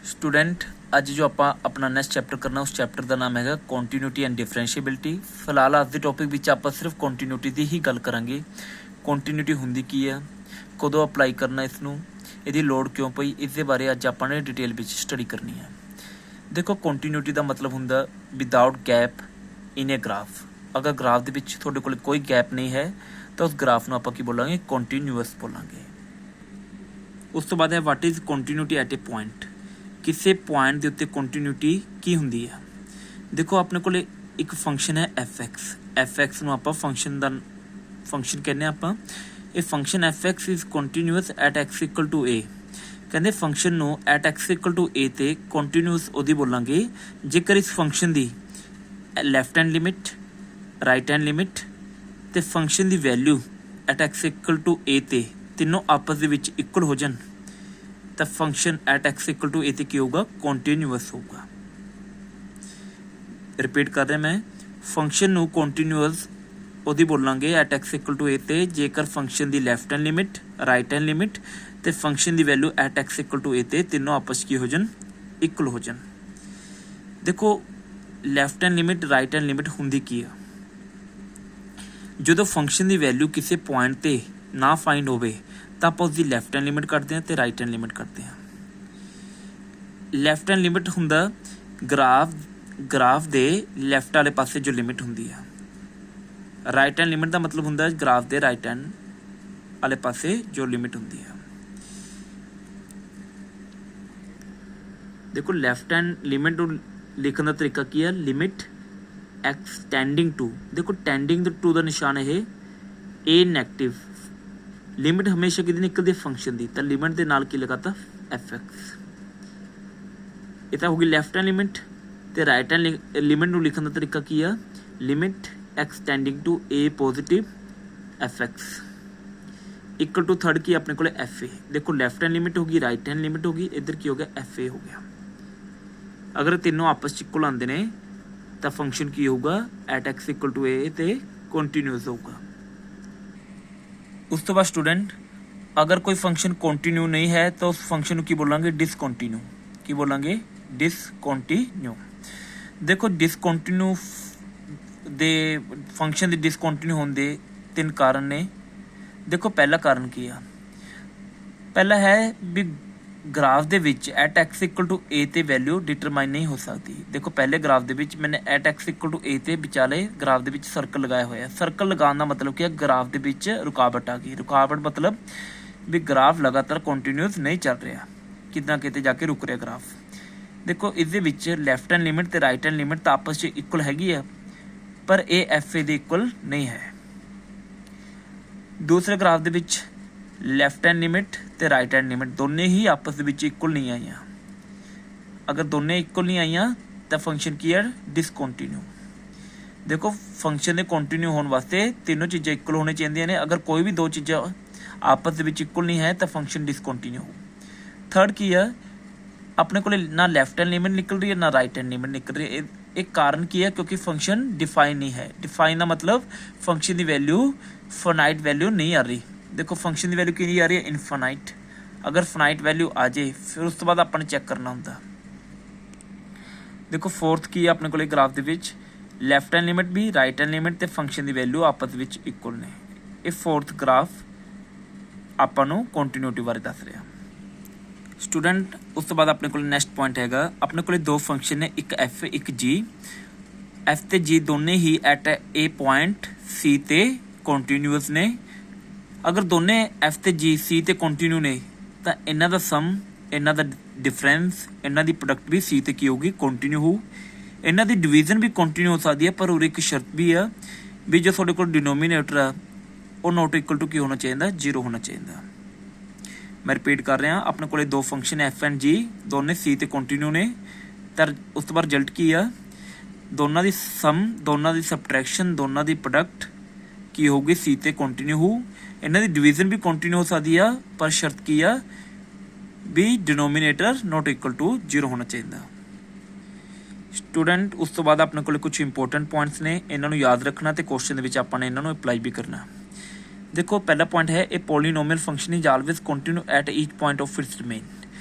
Student अज जो आप अपना नैक्सट चैप्टर करना उस चैप्टर का नाम है कॉन्टीन्यूटी एंड डिफरेंशिएबिलिटी। फिलहाल अज के टॉपिक में आप सिर्फ कॉन्टीन्यूटी की ही गल करांगे। कॉन्टीन्यूटी हुंदी की है, कदों अप्लाई करना इसनूं, इहदी लोड़ क्यों पई, इस बारे अज आपां डिटेल में स्टडी करनी है। देखो कॉन्टीन्यूटी का मतलब हुंदा without gap in a graph. अगर ग्राफ दे विच तुहाडे कोल कोई गैप नहीं है तो उस ग्राफ नूं आपां की बोलांगे कॉन्टीन्यूअस बोलांगे। उस तो बाद है what is continuity at a point. किसी पॉइंट के उत्ते कॉन्टीन्यूटी की हुंदी है। देखो अपने को एक फंक्शन है एफ एक्स नूं आपां फंक्शन कहने आपां ये function F X is continuous at x equal to A. कहते फंक्शन नूं एट एक्स इक्वल टू ए ते कॉन्टीन्यूअस उहदी बोलांगे जेकर इस फंक्शन दी left hand limit, right hand limit ते फंक्शन दी value at x equal to ए ते तीनों आपस दे विच इक्वल हो जान तो function at x equal to ए ते की होगा, कॉन्टीन्यूअस होगा। रिपीट कर रहा मैं, फंक्शन नूं कॉन्टीन्यूअस उहदी बोलांगे एट एक्स इक्वल टू ए ते जेकर फंक्शन दी left hand limit, right hand limit ते फंक्शन दी value at x equal to ए ते तीनों आपस की हो जान, इक्वल हो जान। देखो left hand limit, right hand limit हुंदी की है, जो फंक्शन दी वैल्यू किसी पॉइंट ते ना फाइंड होवे तो आप उसकी लैफ्ट हैंड लिमिट करते हैं तो राइट हैंड लिमिट करते हैं। लैफ्ट हैंड लिमिट हुंदा ग्राफ दे लैफ्ट वाले पासे जो लिमिट हुंदी है। राइट हैंड लिमिट का मतलब हुंदा ग्राफ दे राइट हैंड वाले पासे जो लिमिट हुंदी है। देखो लैफ्ट हैंड लिमिट लिखने का तरीका की है, लिमिट एक्स टेंडिंग टू। देखो टेंडिंग टू का निशान है ए नैगेटिव। लिमिट हमेशा कि निकलती है फंक्शन की, तो लिमिट के नाल की लगाता एफ एक्स। ये तो होगी लैफ्ट हैंड लिमिट। तो राइट हैंड लिमिट को लिखने का तरीका की है, limit x tending to a positive f x equal to third की अपने को एफ ए। देखो लैफ्ट हैंड लिमिट होगी, राइट हैंड लिमिट होगी, इधर की हो गया एफ ए हो गया। अगर तीनों आपस इक्वल आते हैं तो फंक्शन की होगा एट एक्स इक्वल टू ए ते कॉन्टीन्यूअस होगा। उस तो बाद स्टूडेंट अगर कोई फंक्शन कॉन्टीन्यू नहीं है तो उस फंक्शन की बोलांगे डिसकॉन्टीन्यू। की बोलांगे डिसकॉन्टीन्यू। देखो डिसकॉन्टीन्यू दे फंक्शन दे डिसकॉन्टीन्यू होने दे तीन कारण ने। देखो पहला कारण की है, पहला है भी ग्राफ दे विच एट एक्स इक्वल टू ए ते वैल्यू डिटरमाइन नहीं हो सकती। देखो पहले ग्राफ दे विच मैंने एट एक्स इक्वल टू ए ते विचाले ग्राफ दे विच सर्कल लगाया हुआ है। सर्कल लगाने का मतलब क्या, ग्राफ दे विच रुकावट आ गई। रुकावट मतलब भी ग्राफ लगातार कॉन्टीन्यूअस नहीं चल रहा, कितना किते जाके रुक रहा ग्राफ। देखो इस विच लैफ्ट हैंड लिमिट ते राइट हैंड लिमिट तो आपस में इक्वल हैगी है, पर A F A they equal नहीं है। दूसरे ग्राफ दे विच लैफ्ट हैंड लिमिट ते राइट हैंड लिमिट दोनों ही आपस में इक्वल नहीं आई। अगर दोनों इक्वल नहीं आई तो फंक्शन की है डिसकॉन्टीन्यू। देखो फंक्शन के कॉन्टीन्यू होने वास्ते तीनों चीज़ें इक्वल होनी चाहिए ने। अगर कोई भी दो चीज़ें आपस में इक्वल नहीं है तो फंक्शन डिसकॉन्टीन्यू हो। थर्ड की है, अपने को ना लैफ्ट हैंड लिमिट निकल रही है ना राइट हैंड लिमिट निकल रही है। एक कारण की है क्योंकि फंक्शन डिफाइन नहीं है। डिफाइन का मतलब फंक्शन की वैल्यू फाइनाइट वैल्यू नहीं आ रही। देखो फंक्शन की वैल्यू कि आ रही है इनफाइनाइट। अगर फाइनाइट वैल्यू आ जाए फिर उस तो बाद अपने चेक करना होंगे। देखो फोर्थ की अपने को ग्राफ के विच लैफ्ट हैंड लिमिट भी राइट हैंड लिमिट ते फंक्शन की वैल्यू आपस में इक्वल ने। ये फोर्थ ग्राफ आपां कॉन्टीन्यूटी बारे दस रहा। स्टूडेंट उस तो बाद अपने को नैक्सट पॉइंट हैगा, अपने को दो फंक्शन ने, एक एफ एक जी। एफ ते जी दोनों ही एट ए पॉइंट सी ते कॉन्टीन्यूअस ने। अगर दोनों एफ ते जी सी ते कॉन्टीन्यू ने तो इन्हों का सम, इन्हों का डिफरेंस, इन्हों की प्रोडक्ट भी सी ते की होगी, कॉन्टीन्यू हो। इन्हों की डिवीजन भी कॉन्टीन्यू हो सकती है, पर और एक शर्त भी है भी जो थोड़े को डिनोमीनेटर है वो नॉट इक्वल टू की होना चाहिए, जीरो होना चाहिए। मैं रिपीट कर रहा, अपने को दो फंक्शन एफ एंड जी दोनों सी ते कॉन्टीन्यू ने। तो उस तो बाद रिजल्ट की है, दोनों की सम, दोनों की सबट्रैक्शन, दोनों की प्रोडक्ट की होगी सी ते कॉन्टीन्यू हो। इन्हों की डिवीजन भी कॉन्टीन्यू हो सकती है, पर शर्त की है भी denominator not equal to zero होना चाहिए। स्टूडेंट उस तो बाद अपने को कुछ इंपोर्टेंट पॉइंट्स ने, इन्हों याद रखना तो क्वेश्चन आपने इन्हों अप्लाई भी करना। देखो पहला पॉइंट है, a polynomial function is always continue at each point of its domain.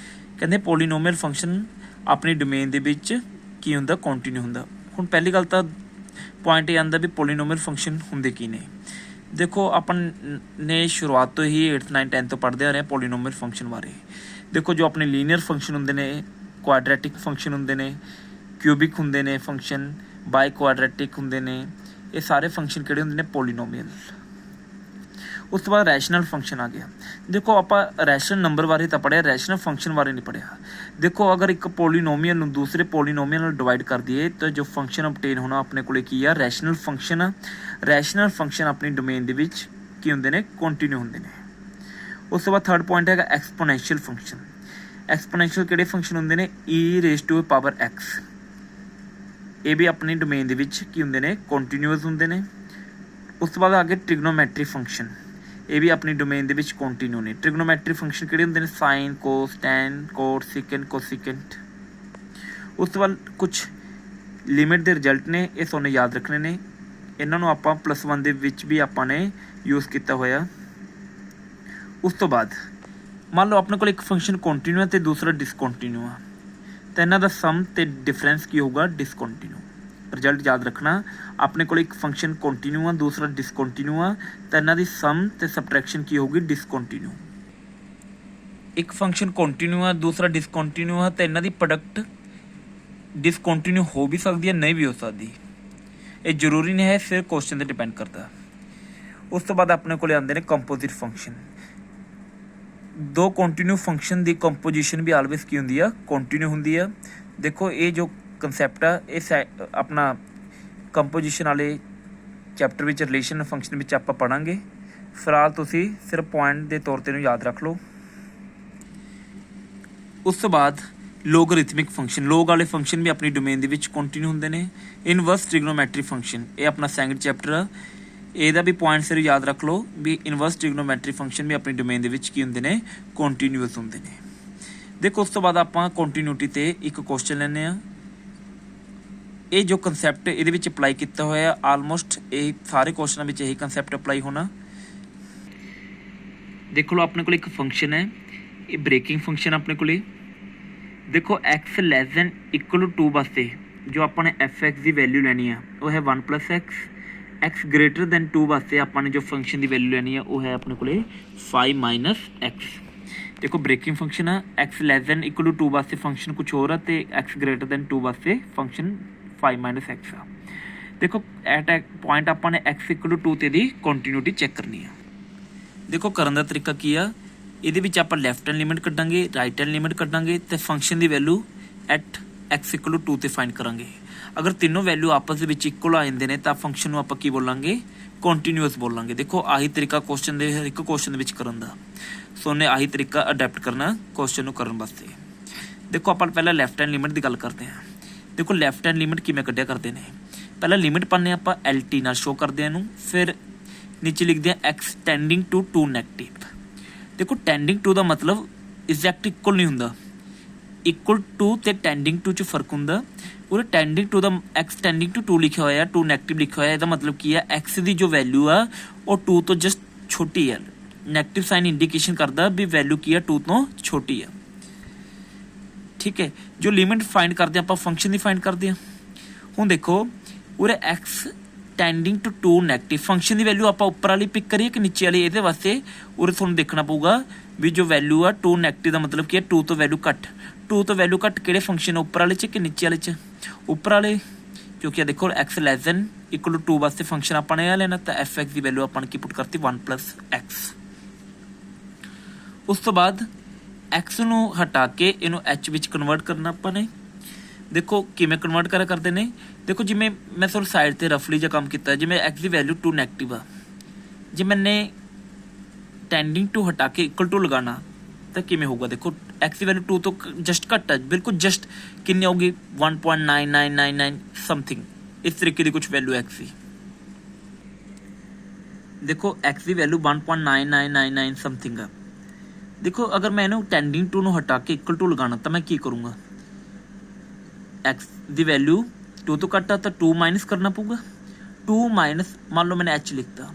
ਕਹਿੰਦੇ ਪੋਲੀਨੋਮੀਅਲ ਫੰਕਸ਼ਨ ਆਪਣੀ ਡੋਮੇਨ ਦੇ ਵਿੱਚ ਕੀ ਹੁੰਦਾ, ਕੰਟੀਨਿਊ ਹੁੰਦਾ। ਹੁਣ ਪਹਿਲੀ ਗੱਲ ਤਾਂ ਪੁਆਇੰਟ ਇਹ ਆਉਂਦਾ ਵੀ ਪੋਲੀਨੋਮੀਅਲ ਫੰਕਸ਼ਨ ਹੁੰਦੇ ਕੀ ਨੇ। ਦੇਖੋ ਆਪਾਂ ਨੇ ਸ਼ੁਰੂਆਤ ਤੋਂ ਹੀ 8th 9th 10th ਤੋਂ ਪੜ੍ਹਦੇ ਆ ਰਹੇ ਪੋਲੀਨੋਮੀਅਲ ਫੰਕਸ਼ਨ ਬਾਰੇ। ਦੇਖੋ ਜੋ ਆਪਣੇ ਲੀਨੀਅਰ ਫੰਕਸ਼ਨ ਹੁੰਦੇ ਨੇ, ਕੁਆਡਰੈਟਿਕ ਫੰਕਸ਼ਨ ਹੁੰਦੇ ਨੇ, ਕਿਊਬਿਕ ਹੁੰਦੇ ਨੇ ਫੰਕਸ਼ਨ, ਬਾਈ ਕੁਆਡਰੈਟਿਕ ਹੁੰਦੇ ਨੇ, ਇਹ ਸਾਰੇ ਫੰਕਸ਼ਨ ਕਿਹੜੇ ਹੁੰਦੇ ਨੇ, ਪੋਲੀਨੋਮੀਅਲ। ਉਸ ਤੋਂ ਬਾਅਦ ਰੈਸ਼ਨਲ ਫੰਕਸ਼ਨ ਆ ਗਿਆ। ਦੇਖੋ ਆਪਾਂ ਰੈਸ਼ਨਲ ਨੰਬਰ ਬਾਰੇ ਤਾਂ ਪੜ੍ਹਿਆ, ਰੈਸ਼ਨਲ ਫੰਕਸ਼ਨ ਬਾਰੇ ਨਹੀਂ ਪੜ੍ਹਿਆ। ਦੇਖੋ ਅਗਰ ਇੱਕ ਪੋਲੀਨੋਮੀਅਲ ਨੂੰ ਦੂਸਰੇ ਪੋਲੀਨੋਮੀਅਲ ਨਾਲ ਡਿਵਾਈਡ ਕਰ ਦਈਏ ਤਾਂ ਜੋ ਫੰਕਸ਼ਨ ਅਬਟੇਨ ਹੋਣਾ ਆਪਣੇ ਕੋਲੇ ਕੀ ਆ, ਰੈਸ਼ਨਲ ਫੰਕਸ਼ਨ ਆ। ਰੈਸ਼ਨਲ ਫੰਕਸ਼ਨ ਆਪਣੀ ਡੋਮੇਨ ਦੇ ਵਿੱਚ ਕੀ ਹੁੰਦੇ ਨੇ, ਕੰਟੀਨਿਊ ਹੁੰਦੇ ਨੇ। ਉਸ ਤੋਂ ਬਾਅਦ ਥਰਡ ਪੁਆਇੰਟ ਹੈਗਾ ਐਕਸਪੋਨੈਂਸ਼ੀਅਲ ਫੰਕਸ਼ਨ। ਐਕਸਪੋਨੈਂਸ਼ੀਅਲ ਕਿਹੜੇ ਫੰਕਸ਼ਨ ਹੁੰਦੇ ਨੇ, e⁻⁴x। ਇਹ ਵੀ ਆਪਣੀ ਡੋਮੇਨ ਦੇ ਵਿੱਚ ਕੀ ਹੁੰਦੇ ਨੇ, ਕੰਟੀਨਿਊਅਸ ਹੁੰਦੇ ਨੇ। ਉਸ ਤੋਂ ਬਾਅਦ ਆ ਗਏ ਟ੍ਰਿਗਨੋਮੈਟਰੀ ਫੰਕਸ਼ਨ। ਇਹ ਵੀ ਆਪਣੀ ਡੋਮੇਨ ਦੇ ਵਿੱਚ ਕੰਟੀਨਿਊ ਨੇ। ਟ੍ਰਿਗਨੋਮੈਟਰੀ ਫੰਕਸ਼ਨ ਕਿਹੜੇ ਹੁੰਦੇ ਨੇ, ਸਾਈਨ, ਕੋਸ, ਟੈਨ, ਕੋਟ, ਸਿਕੈਂਟ, ਕੋਸਿਕੈਂਟ। ਉਸ ਤੋਂ ਬਾਅਦ ਕੁਛ ਲਿਮਿਟ ਦੇ ਰਿਜ਼ਲਟ ਨੇ, ਇਹ ਤੁਹਾਨੂੰ ਯਾਦ ਰੱਖਣੇ ਨੇ। ਇਹਨਾਂ ਨੂੰ ਆਪਾਂ +1 ਦੇ ਵਿੱਚ ਵੀ ਆਪਾਂ ਨੇ ਯੂਜ਼ ਕੀਤਾ ਹੋਇਆ। ਉਸ ਤੋਂ ਬਾਅਦ ਮੰਨ ਲਓ ਆਪਣੇ ਕੋਲ ਇੱਕ ਫੰਕਸ਼ਨ ਕੰਟੀਨਿਊ ਹੈ ਅਤੇ ਦੂਸਰਾ ਡਿਸਕੰਟੀਨਿਊ ਆ, ਤਾਂ ਇਹਨਾਂ ਦਾ ਸਮ ਅਤੇ ਡਿਫਰੈਂਸ ਕੀ ਹੋਊਗਾ, ਡਿਸਕੰਟੀਨਿਊ। ਰਿਜ਼ਲਟ ਯਾਦ ਰੱਖਣਾ, ਆਪਣੇ ਕੋਲ ਇੱਕ ਫੰਕਸ਼ਨ ਕੰਟੀਨਿਊ ਆ, ਦੂਸਰਾ ਡਿਸਕੰਟੀਨਿਊ ਆ, ਤਾਂ ਇਹਨਾਂ ਦੀ ਸਮ ਅਤੇ ਸਬਟਰੈਕਸ਼ਨ ਕੀ ਹੋਊਗੀ, ਡਿਸਕੰਟੀਨਿਊ। ਇੱਕ ਫੰਕਸ਼ਨ ਕੰਟੀਨਿਊ ਆ, ਦੂਸਰਾ ਡਿਸਕੰਟੀਨਿਊ ਆ, ਤਾਂ ਇਹਨਾਂ ਦੀ ਪ੍ਰੋਡਕਟ ਡਿਸਕੰਟੀਨਿਊ ਹੋ ਵੀ ਸਕਦੀ ਹੈ, ਨਹੀਂ ਵੀ ਹੋ ਸਕਦੀ। ਇਹ ਜ਼ਰੂਰੀ ਨਹੀਂ ਹੈ, ਫਿਰ ਕੁਐਸਚਨ 'ਤੇ ਡਿਪੈਂਡ ਕਰਦਾ। ਉਸ ਤੋਂ ਬਾਅਦ ਆਪਣੇ ਕੋਲ ਆਉਂਦੇ ਨੇ ਕੰਪੋਜ਼ਿਟ ਫੰਕਸ਼ਨ। ਦੋ ਕੰਟੀਨਿਊ ਫੰਕਸ਼ਨ ਦੀ ਕੰਪੋਜੀਸ਼ਨ ਵੀ ਆਲਵੇਜ਼ ਕੀ ਹੁੰਦੀ ਆ, ਕੰਟੀਨਿਊ ਹੁੰਦੀ ਆ। ਦੇਖੋ ਇਹ ਜੋ ਕੰਸੈਪਟ ਆ ਇਹ ਆਪਣਾ ਕੰਪੋਜੀਸ਼ਨ ਵਾਲੇ ਚੈਪਟਰ ਵਿੱਚ ਰਿਲੇਸ਼ਨ ਫੰਕਸ਼ਨ ਵਿੱਚ ਆਪਾਂ ਪੜ੍ਹਾਂਗੇ। ਫਿਲਹਾਲ ਤੁਸੀਂ ਸਿਰਫ ਪੁਆਇੰਟ ਦੇ ਤੌਰ 'ਤੇ ਇਹਨੂੰ ਯਾਦ ਰੱਖ ਲਓ। ਉਸ ਤੋਂ ਬਾਅਦ ਲੋਗਰਿਥਮਿਕ ਫੰਕਸ਼ਨ। ਲੋਗ ਵਾਲੇ ਫੰਕਸ਼ਨ ਵੀ ਆਪਣੀ ਡੋਮੇਨ ਦੇ ਵਿੱਚ ਕੰਟੀਨਿਊ ਹੁੰਦੇ ਨੇ। ਇਨਵਰਸ ਟ੍ਰਿਗਨੋਮੈਟਰੀ ਫੰਕਸ਼ਨ, ਇਹ ਆਪਣਾ ਸੈਕੰਡ ਚੈਪਟਰ ਆ, ਇਹਦਾ ਵੀ ਪੁਆਇੰਟ ਸਿਰ ਯਾਦ ਰੱਖ ਲਓ ਵੀ ਇਨਵਰਸ ਟ੍ਰਿਗਨੋਮੈਟਰੀ ਫੰਕਸ਼ਨ ਵੀ ਆਪਣੀ ਡੋਮੇਨ ਦੇ ਵਿੱਚ ਕੀ ਹੁੰਦੇ ਨੇ, ਕੰਟੀਨਿਊਅਸ ਹੁੰਦੇ ਨੇ। ਦੇਖੋ ਉਸ ਤੋਂ ਬਾਅਦ ਆਪਾਂ ਕੰਟੀਨਿਊਟੀ 'ਤੇ ਇੱਕ ਕੁਐਸਚਨ ਲੈਂਦੇ ਹਾਂ। ਇਹ ਜੋ ਕੰਸੈਪਟ ਇਹਦੇ ਵਿੱਚ ਅਪਲਾਈ ਕੀਤਾ ਹੋਇਆ, ਆਲਮੋਸਟ ਇਹ ਸਾਰੇ ਕੁਐਸਚਨਾਂ ਵਿੱਚ ਇਹੀ ਕੰਸੈਪਟ ਅਪਲਾਈ ਹੋਣਾ। ਦੇਖ ਲਓ ਆਪਣੇ ਕੋਲ ਇੱਕ ਫੰਕਸ਼ਨ ਹੈ, ਇਹ ਬ੍ਰੇਕਿੰਗ ਫੰਕਸ਼ਨ ਆਪਣੇ ਕੋਲੇ। ਦੇਖੋ x <= 2 ਵਾਸਤੇ ਜੋ ਆਪਾਂ ਨੇ f(x) ਦੀ ਵੈਲਿਊ ਲੈਣੀ ਆ ਉਹ ਹੈ 1 + x। x > 2 ਵਾਸਤੇ ਆਪਾਂ ਨੇ ਜੋ ਫੰਕਸ਼ਨ ਦੀ ਵੈਲਿਊ ਲੈਣੀ ਆ ਉਹ ਹੈ ਆਪਣੇ ਕੋਲੇ 5 - x। ਦੇਖੋ ਬ੍ਰੇਕਿੰਗ ਫੰਕਸ਼ਨ ਆ, x <= 2 ਵਾਸਤੇ ਫੰਕਸ਼ਨ ਕੁਛ ਹੋਰ ਆ ਅਤੇ x <= 2 ਵਾਸਤੇ ਫੰਕਸ਼ਨ 5 - x ਆ। ਦੇਖੋ ਐਟ ਪੁਆਇੰਟ ਆਪਾਂ ਨੇ x = 2 ਤੇ ਦੀ ਕੰਟੀਨਿਊਟੀ ਚੈੱਕ ਕਰਨੀ ਆ। ਦੇਖੋ ਕਰਨ ਦਾ ਤਰੀਕਾ ਕੀ ਆ, ਇਹਦੇ ਵਿੱਚ ਆਪਾਂ ਲੈਫਟ ਹੈਂਡ ਲਿਮਿਟ ਕੱਢਾਂਗੇ, ਰਾਈਟ ਹੈਂਡ ਲਿਮਿਟ ਕੱਢਾਂਗੇ ਅਤੇ ਫੰਕਸ਼ਨ ਦੀ ਵੈਲਿਊ ਐਟ x = 2 ਤੇ ਫਾਈਂਡ ਕਰਾਂਗੇ। ਅਗਰ ਤਿੰਨੋਂ ਵੈਲਿਊ ਆਪਸ ਦੇ ਵਿੱਚ ਇਕੁਅਲ ਆ ਜਾਂਦੇ ਨੇ ਤਾਂ ਫੰਕਸ਼ਨ ਨੂੰ ਆਪਾਂ ਕੀ ਬੋਲਾਂਗੇ, ਕੰਟੀਨਿਊਅਸ ਬੋਲਾਂਗੇ। ਦੇਖੋ ਆਹੀ ਤਰੀਕਾ ਕੁਐਸਚਨ ਦੇ ਹਰ ਇੱਕ ਕੁਐਸਚਨ ਦੇ ਵਿੱਚ ਕਰਨ ਦਾ, ਸੋ ਉਹਨੇ ਆਹੀ ਤਰੀਕਾ ਅਡੈਪਟ ਕਰਨਾ ਕੁਐਸਚਨ ਨੂੰ ਕਰਨ ਵਾਸਤੇ। ਦੇਖੋ ਆਪਾਂ ਪਹਿਲਾਂ ਲੈਫਟ ਹੈਂਡ ਲਿਮਿਟ ਦੀ ਗੱਲ ਕਰਦੇ ਹਾਂ। ਦੇਖੋ ਲੈਫਟ ਹੈਂਡ ਲਿਮਿਟ ਕਿਵੇਂ ਕੱਢਿਆ ਕਰਦੇ ਨੇ, ਪਹਿਲਾਂ ਲਿਮਿਟ ਪਾਉਂਦੇ ਹਾਂ ਆਪਾਂ LT ਨਾਲ ਸ਼ੋ ਕਰਦੇ ਹਾਂ ਇਹਨੂੰ, ਫਿਰ ਨੀਚੇ ਲਿਖਦੇ ਹਾਂ x ਟੈਂਡਿੰਗ ਟੂ 2 ਨੈਗੇਟਿਵ। ਦੇਖੋ ਟੈਂਡਿੰਗ ਟੂ ਦਾ ਮਤਲਬ ਐਗਜ਼ੈਕਟ ਇਕੁਅਲ ਨਹੀਂ ਹੁੰਦਾ, ਇਕੁਅਲ ਟੂ ਅਤੇ ਟੈਂਡਿੰਗ ਟੂ 'ਚ ਫਰਕ ਹੁੰਦਾ। ਉਹ ਟੈਂਡਿੰਗ ਟੂ ਦਾ x ਟੈਂਡਿੰਗ ਟੂ 2 ਲਿਖਿਆ ਹੋਇਆ, 2 ਨੈਗੇਟਿਵ ਲਿਖਿਆ ਹੋਇਆ, ਇਹਦਾ ਮਤਲਬ ਕੀ ਹੈ, x ਦੀ ਜੋ ਵੈਲਿਊ ਆ ਉਹ 2 ਤੋਂ ਜਸਟ ਛੋਟੀ ਹੈ। ਨੈਗੇਟਿਵ ਸਾਈਨ ਇੰਡੀਕੇਸ਼ਨ ਕਰਦਾ ਵੀ ਵੈਲਿਊ ਕੀ ਆ, 2 ਤੋਂ ਛੋਟੀ ਆ। ਠੀਕ ਹੈ, ਜੋ ਲਿਮਿਟ ਫਾਈਂਡ ਕਰਦੇ ਆਪਾਂ ਫੰਕਸ਼ਨ ਦੀ ਫਾਈਂਡ ਕਰਦੇ ਹਾਂ। ਹੁਣ ਦੇਖੋ ਉਰੇ x ਟੈਂਡਿੰਗ ਟੂ 2 ਨੈਗੇਟਿਵ, ਫੰਕਸ਼ਨ ਦੀ ਵੈਲਿਊ ਆਪਾਂ ਉੱਪਰ ਵਾਲੀ ਪਿਕ ਕਰੀਏ ਕਿ ਨੀਚੇ ਵਾਲੀ, ਇਹਦੇ ਵਾਸਤੇ ਉਰੇ ਤੁਹਾਨੂੰ ਦੇਖਣਾ ਪਊਗਾ ਵੀ ਜੋ ਵੈਲਿਊ ਆ 2 ਨੈਗੇਟਿਵ ਦਾ ਮਤਲਬ ਕੀ ਹੈ, 2 ਤੋਂ ਵੈਲਿਊ ਘੱਟ। 2 ਤੋਂ ਵੈਲਿਊ ਘੱਟ ਕਿਹੜੇ ਫੰਕਸ਼ਨ ਉੱਪਰ ਵਾਲੇ 'ਚ ਕਿ ਨੀਚੇ ਵਾਲੇ 'ਚ, ਉੱਪਰ ਵਾਲੇ, ਕਿਉਂਕਿ ਆ ਦੇਖੋ x <= 2 ਵਾਸਤੇ ਫੰਕਸ਼ਨ ਆਪਾਂ ਨੇ ਆ ਲੈਣਾ, ਤਾਂ f(x) ਦੀ ਵੈਲਿਊ ਆਪਾਂ ਨੇ ਕੀ ਪੁੱਟ ਕਰਤੀ 1 + x। ਉਸ ਤੋਂ ਬਾਅਦ x ਨੂੰ ਹਟਾ ਕੇ ਇਹਨੂੰ h ਵਿੱਚ ਕਨਵਰਟ ਕਰਨਾ ਆਪਾਂ ਨੇ। ਦੇਖੋ ਕਿਵੇਂ ਕਨਵਰਟ ਕਰਦੇ ਨੇ, ਦੇਖੋ ਜਿਵੇਂ ਮੈਂ ਤੁਹਾਨੂੰ ਸਾਈਡ 'ਤੇ ਰਫਲੀ ਜਿਹਾ ਕੰਮ ਕੀਤਾ, ਜਿਵੇਂ x ਦੀ ਵੈਲਿਊ 2 ਨੈਗੇਟਿਵ ਆ, ਜੇ ਮੈਨੇ ਟੈਂਡਿੰਗ ਟੂ ਹਟਾ ਕੇ = ਲਗਾਉਣਾ ਤਾਂ ਕਿਵੇਂ ਹੋਊਗਾ। ਦੇਖੋ x ਦੀ ਵੈਲਿਊ 2 ਤੋਂ ਜਸਟ ਘੱਟ ਹੈ, ਬਿਲਕੁਲ ਜਸਟ ਕਿੰਨੀ ਆਊਗੀ 1.9999 ਸਮਥਿੰਗ, ਇਸ ਤਰੀਕੇ ਦੀ ਕੁਛ ਵੈਲਿਊ x ਦੀ। ਦੇਖੋ x ਦੀ ਵੈਲਿਊ 1.9999 ਸਮਥਿੰਗ ਆ। ਦੇਖੋ ਅਗਰ ਮੈਂ ਇਹਨੂੰ ਟੈਂਡਿੰਗ ਟੂ ਨੂੰ ਹਟਾ ਕੇ = ਲਗਾਉਣਾ ਤਾਂ ਮੈਂ ਕੀ ਕਰੂੰਗਾ, x ਦੀ ਵੈਲਿਊ 2 ਤੋਂ ਘੱਟ ਆ ਤਾਂ 2 ਮਾਈਨਸ ਕਰਨਾ ਪਊਗਾ। 2 ਮਾਈਨਸ ਮੰਨ ਲਓ ਮੈंने h ਲਿਖਤਾ,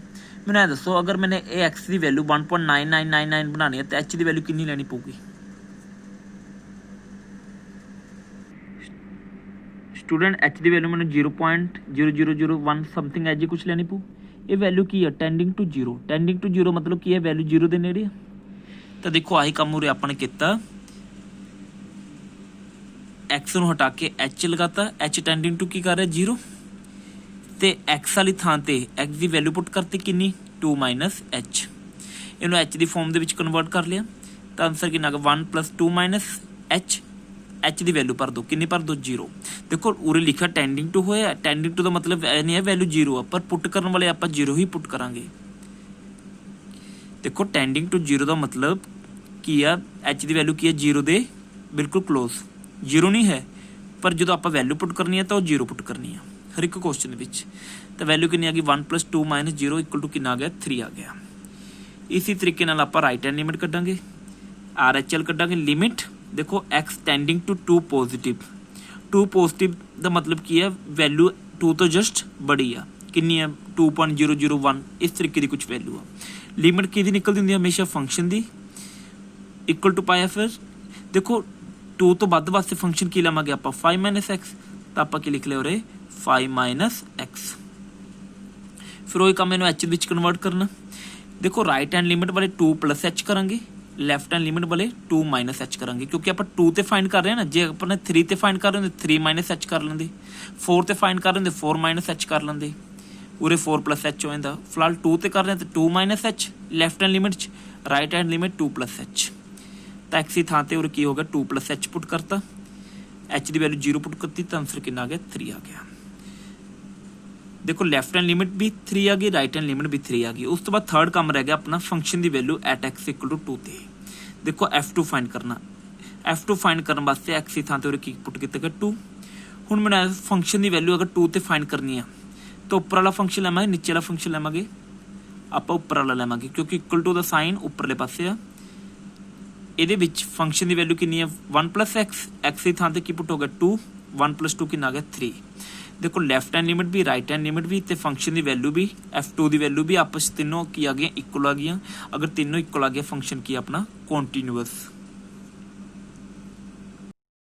ਮੈਨੂੰ ਇਹ ਦੱਸੋ ਅਗਰ ਮੈंने ਇਹ x ਦੀ ਵੈਲਿਊ 1.9999 ਬਣਾਉਣੀ ਹੈ ਤਾਂ h ਦੀ ਵੈਲਿਊ ਕਿੰਨੀ ਲੈਣੀ ਪਊਗੀ। स्टूडेंट एच की वैल्यू मैंने 0.0001 समथिंग एज कुछ लेनी पू। ये वैल्यू की है टेंडिंग टू जीरो मतलब की है वैल्यू जीरो के नेड़े। तो देखो आही काम उरे आपने किया, एक्स नूं हटा के एच लगाता, एच टेंडिंग टू की कर रहा जीरो, तो एक्स वाली थां ते एक्स की वैल्यू पुट करती किन्नी 2 माइनस एच, इन्हों एच की फॉर्म के कन्वर्ट कर लिया। तो आंसर कितना आ गया 1 + 2 - एच, एच की वैल्यू भर दो, किन्नी भर दो जीरो। देखो उरे लिखा टेंडिंग टू होया, टेंडिंग टू का मतलब यह नहीं है वैल्यू जीरो आ, पर पुट करने वाले आप जीरो ही पुट करांगे। देखो टेंडिंग टू जीरो का मतलब की आ, एच की वैल्यू की है जीरो दे बिल्कुल क्लोज, जीरो नहीं है पर जो आप वैल्यू पुट करनी है तो वो जीरो पुट करनी है हर एक क्वेश्चन विच। तो वैल्यू कितनी आ गई 1 + 2 - 0 इक्वल टू कितना आ गया 3 आ गया। इसी तरीके नाल आप राइट हैंड लिमिट कड्डांगे, RHL कड्डांगे लिमिट। देखो एक्स टेंडिंग टू 2 पॉजिटिव का मतलब की है वैल्यू 2 तो जस्ट बड़ी आ, कितनी है 2.001 इस तरीके की कुछ वैल्यू आ। लिमिट कि निकलती होंगी हमेशा फंक्शन की इक्वल टू पाया, फिर देखो 2 तो वध वास्ते फंक्शन की लवांगे आप 5 - x, तो आप लिख लिया उरे 5 - x। फिर वही काम इन्हों एच विच कन्वर्ट करना। देखो राइट हैंड लिमिट वाले 2 + h करांगे, लैफ्ट हैंड लिमिट वाले 2 - h करांगे, क्योंकि आप 2 ते फाइंड कर रहे हैं ना, जे अपने 3 ते फाइंड कर रहे होंगे 3 - h कर लेंगे, 4 ते फाइंड कर रहे होंगे 4 - h कर लेंगे, उरे 4 + h हो जाता। फिलहाल 2 ते कर रहे हैं तो 2 - h left hand limit, right hand limit 2 + h। तो एक्स की थां ते उरे की हो गया 2 + h पुट करता, एच की वैल्यू 0 पुट करती, तो आंसर कितना आ गया 3 आ गया। देखो लैफ्ट हैंड लिमिट भी 3 आ गई, राइट हैंड लिमिट भी 3 आ गई। उस तो बाद थर्ड काम रह गया अपना फंक्शन की value at x equal to 2 ते। देखो F2 फाइंड करना, F2 फाइंड करने वास्ते एक्स की थां ते की पुट किया 2। हुण मैंने फंक्शन की वैल्यू अगर 2 ते फाइंड करनी है तो उपर वाला फंक्शन लवांगे, नीचे वाला फंक्शन लवांगे, आप उपर वाला लवांगे क्योंकि इक्वल टू का साइन उपरले पासे आ। ये फंक्शन की वैल्यू कितनी है 1 + x, एक्स की थां ते की पुट हो गया 2, 1 + 2 कितना आ गया 3। देखो लैफ्ट हैंड लिमिट भी राइट हैंड लिमिट भी तो फंक्शन की वैल्यू भी F2 की वैल्यू भी आपस तीनों की आ गई इक्वल आ गई। अगर तीनों इक्वल आ गया फंक्शन की अपना कॉन्टीन्यूअस।